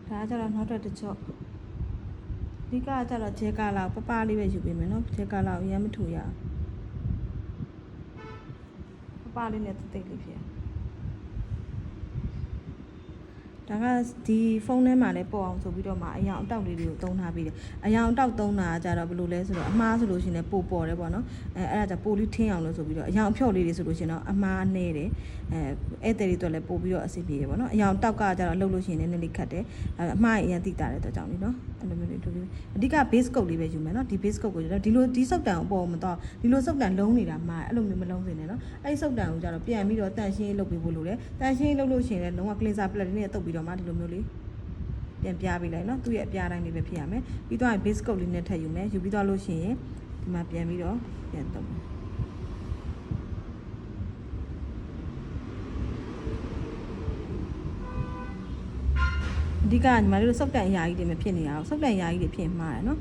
ဒါကြတော့နောက်တစ်ချော့ဒီကကြတော့ဂျဲကာလာပပလေးပဲယူပေးမယ်နော်ဂျဲကာလာကိုရမ်းမထူရအောင်ပပလေးနဲ့တိတ်လေးဖြစ်ဒါကဒီဖုန်းထဲမှာလည်းပေါ်အောင်ဆိုပြီးတော့မှအယောင်အတောက်လေးတွေကိုသုံးထားပြီးတယ်အယောင်အတောက်သုံးတာကြတော့ဘယ်လိုလဲဆိုတော့အမှားဆိုလို့ရှိရင်ပိုပေါ်တယ်ပေါ့နော်အဲ့ဒါကြပိုလေးထင်းအောင်လို့ဆိုပြီးတော့အယောင်အဖြော့လေးတွေဆိုလို့ရှိရင်တော့အမှားနဲ့တယ်ဧည့်သည်တွေတော့လည်းပို့ပြီးတော့အဆင်ပြေတယ်ပေါ့နော်အယောင်တောက်ကကြတော့အလုပ်လို့ရှိရင်လည်းနည်းနည်းခက်တယ်အမှားအရင်တိတာတဲ့အတွက်ကြောင့်လीနော်အဲ့လိုမျိုးလေးတို့လေးအဓိက base coat လေးပဲယူမယ်နော်ဒီ base coat ကိုဒီလိုဒီစုပ်တန်ကိုပေါ်မတော့ဒီလိုစုပ်တန်လုံးနေတာမှာအဲ့လိုမျိုးမလုံးစင်နဲ့နော်အဲ့ဒီစုပ်တန်ကိုကြတော့ပြန်ပြီးတော့တန်ရှင်းလုပ်ပေးဖို့လိုတယ်တန်ရှင်းလုပ်လို့ရှိရင်လည်းလုံးဝ cleanser palette လေးနဲ့တုပ်ပြီးတော့မှဒီလိုမျိုးလေးပြန်ပြပေးလိုက်နော်သူ့ရဲ့အပြားတိုင်းလေးပဲဖြစ်ရမယ်ပြီးတော့ base coat လေးနဲ့ထပ်ယူမယ်ယူပြီးတော့လို့ရှိရင်ဒီမှာပြန်ပြီးတော့ပြန်တုပ်အဓိကညီမတို့စုပ်တန်အရာကြီးတွေမဖြစ်နေရအောင်စုပ်တန်အရာကြီးတွေဖြစ်မှားတယ်နော်